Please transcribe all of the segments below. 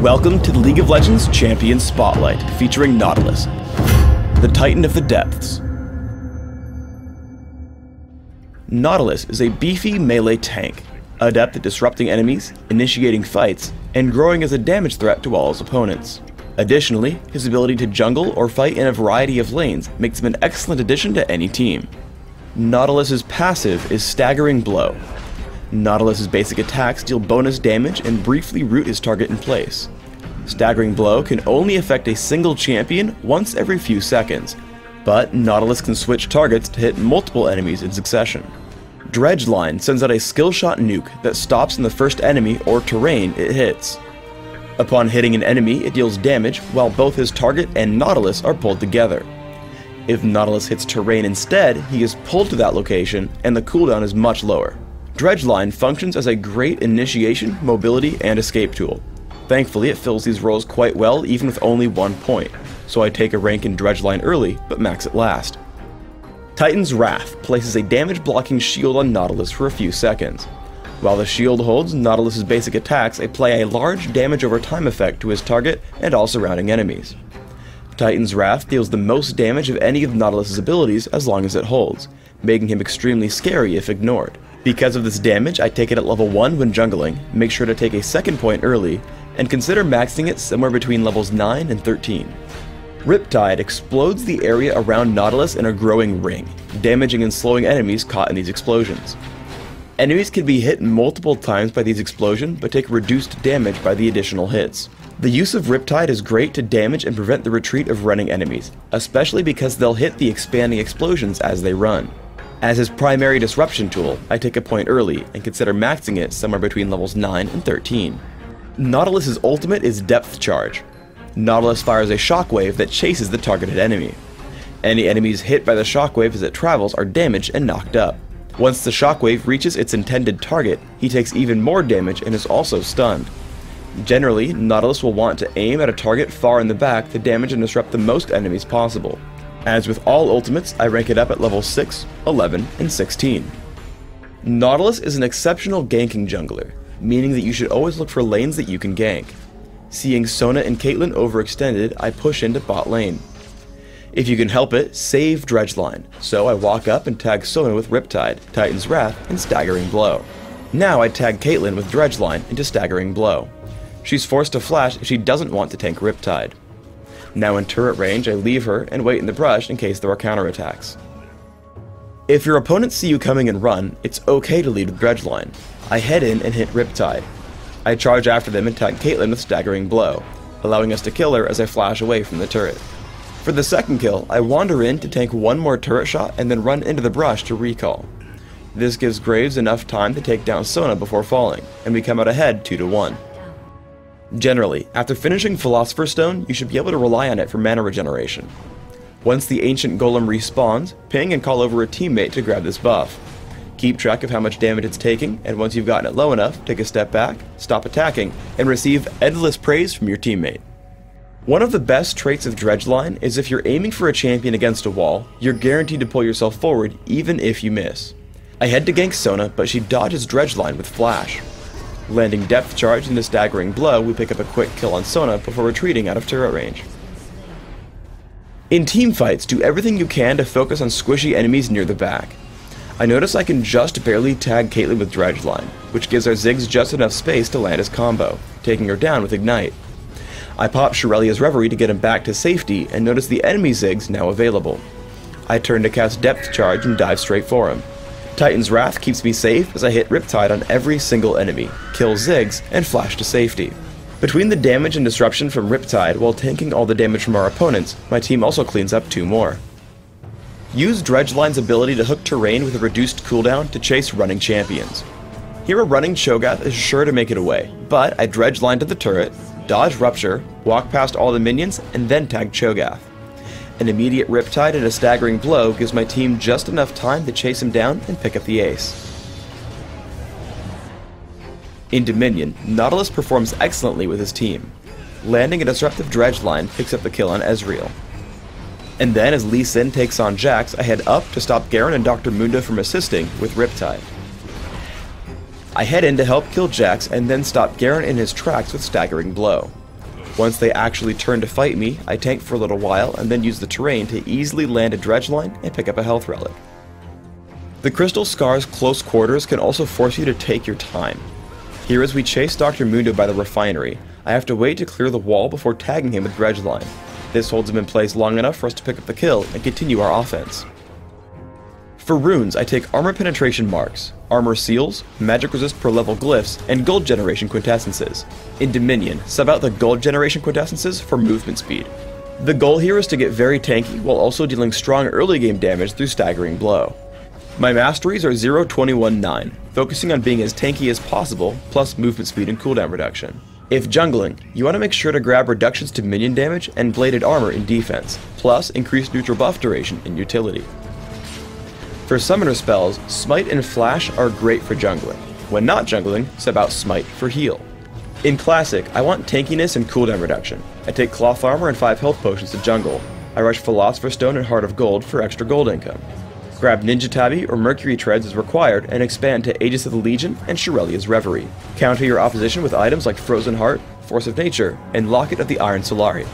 Welcome to the League of Legends Champion Spotlight, featuring Nautilus, the Titan of the Depths. Nautilus is a beefy melee tank, adept at disrupting enemies, initiating fights, and growing as a damage threat to all his opponents. Additionally, his ability to jungle or fight in a variety of lanes makes him an excellent addition to any team. Nautilus's passive is Staggering Blow. Nautilus's basic attacks deal bonus damage and briefly root his target in place. Staggering Blow can only affect a single champion once every few seconds, but Nautilus can switch targets to hit multiple enemies in succession. Dredge Line sends out a skill shot nuke that stops in the first enemy or terrain it hits. Upon hitting an enemy, it deals damage while both his target and Nautilus are pulled together. If Nautilus hits terrain instead, he is pulled to that location and the cooldown is much lower. Dredge Line functions as a great initiation, mobility, and escape tool. Thankfully, it fills these roles quite well even with only 1 point, so I take a rank in Dredge Line early, but max it last. Titan's Wrath places a damage blocking shield on Nautilus for a few seconds. While the shield holds Nautilus's basic attacks, apply a large damage over time effect to his target and all surrounding enemies. Titan's Wrath deals the most damage of any of Nautilus's abilities as long as it holds, making him extremely scary if ignored. Because of this damage, I take it at level 1 when jungling, make sure to take a second point early, and consider maxing it somewhere between levels 9 and 13. Riptide explodes the area around Nautilus in a growing ring, damaging and slowing enemies caught in these explosions. Enemies can be hit multiple times by these explosions, but take reduced damage by the additional hits. The use of Riptide is great to damage and prevent the retreat of running enemies, especially because they'll hit the expanding explosions as they run. As his primary disruption tool, I take a point early and consider maxing it somewhere between levels 9 and 13. Nautilus's ultimate is Depth Charge. Nautilus fires a shockwave that chases the targeted enemy. Any enemies hit by the shockwave as it travels are damaged and knocked up. Once the shockwave reaches its intended target, he takes even more damage and is also stunned. Generally, Nautilus will want to aim at a target far in the back to damage and disrupt the most enemies possible. As with all ultimates, I rank it up at level 6, 11, and 16. Nautilus is an exceptional ganking jungler, meaning that you should always look for lanes that you can gank. Seeing Sona and Caitlyn overextended, I push into bot lane. If you can help it, save Dredge Line, so I walk up and tag Sona with Riptide, Titan's Wrath, and Staggering Blow. Now I tag Caitlyn with Dredge Line into Staggering Blow. She's forced to flash if she doesn't want to tank Riptide. Now in turret range, I leave her and wait in the brush in case there are counterattacks. If your opponents see you coming and run, it's okay to lead with Dredge Line. I head in and hit Riptide. I charge after them and tag Caitlyn with Staggering Blow, allowing us to kill her as I flash away from the turret. For the second kill, I wander in to tank one more turret shot and then run into the brush to recall. This gives Graves enough time to take down Sona before falling, and we come out ahead 2-1. Generally, after finishing Philosopher's Stone, you should be able to rely on it for mana regeneration. Once the Ancient Golem respawns, ping and call over a teammate to grab this buff. Keep track of how much damage it's taking, and once you've gotten it low enough, take a step back, stop attacking, and receive endless praise from your teammate. One of the best traits of Dredge Line is if you're aiming for a champion against a wall, you're guaranteed to pull yourself forward even if you miss. I head to gank Sona, but she dodges Dredge Line with Flash. Landing Depth Charge into Staggering Blow, we pick up a quick kill on Sona before retreating out of turret range. In teamfights, do everything you can to focus on squishy enemies near the back. I notice I can just barely tag Caitlyn with Dredge Line, which gives our Ziggs just enough space to land his combo, taking her down with Ignite. I pop Shirelia's Reverie to get him back to safety and notice the enemy Ziggs now available. I turn to cast Depth Charge and dive straight for him. Titan's Wrath keeps me safe as I hit Riptide on every single enemy, kill Ziggs, and flash to safety. Between the damage and disruption from Riptide while tanking all the damage from our opponents, my team also cleans up 2 more. Use Dredge Line's ability to hook terrain with a reduced cooldown to chase running champions. Here a running Cho'Gath is sure to make it away, but I Dredge Line to the turret, dodge Rupture, walk past all the minions, and then tag Cho'Gath. An immediate Riptide and a Staggering Blow gives my team just enough time to chase him down and pick up the ace. In Dominion, Nautilus performs excellently with his team. Landing a disruptive Dredge Line picks up the kill on Ezreal. And then as Lee Sin takes on Jax, I head up to stop Garen and Dr. Mundo from assisting with Riptide. I head in to help kill Jax and then stop Garen in his tracks with Staggering Blow. Once they actually turn to fight me, I tank for a little while and then use the terrain to easily land a dredge line and pick up a health relic. The Crystal Scar's close quarters can also force you to take your time. Here, as we chase Dr. Mundo by the refinery, I have to wait to clear the wall before tagging him with dredge line. This holds him in place long enough for us to pick up the kill and continue our offense. For runes, I take armor penetration marks, armor seals, magic resist per level glyphs, and gold generation quintessences. In Dominion, sub out the gold generation quintessences for movement speed. The goal here is to get very tanky while also dealing strong early game damage through staggering blow. My masteries are 0, 21, 9, focusing on being as tanky as possible, plus movement speed and cooldown reduction. If jungling, you want to make sure to grab reductions to minion damage and bladed armor in defense, plus increased neutral buff duration in utility. For summoner spells, Smite and Flash are great for jungling. When not jungling, sub out Smite for heal. In Classic, I want tankiness and cooldown reduction. I take Cloth Armor and 5 health potions to jungle. I rush Philosopher's Stone and Heart of Gold for extra gold income. Grab Ninja Tabi or Mercury Treads as required and expand to Aegis of the Legion and Shirelia's Reverie. Counter your opposition with items like Frozen Heart, Force of Nature, and Locket of the Iron Solari.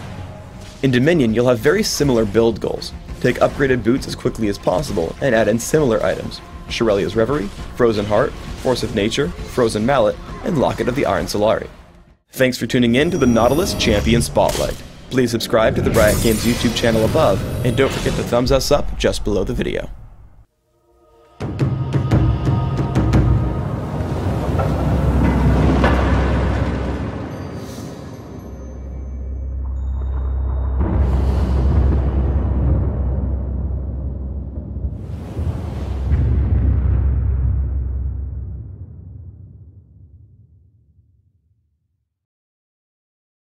In Dominion, you'll have very similar build goals. Take upgraded boots as quickly as possible and add in similar items: Shirelia's Reverie, Frozen Heart, Force of Nature, Frozen Mallet, and Locket of the Iron Solari. Thanks for tuning in to the Nautilus Champion Spotlight. Please subscribe to the Riot Games YouTube channel above, and don't forget to thumbs us up just below the video.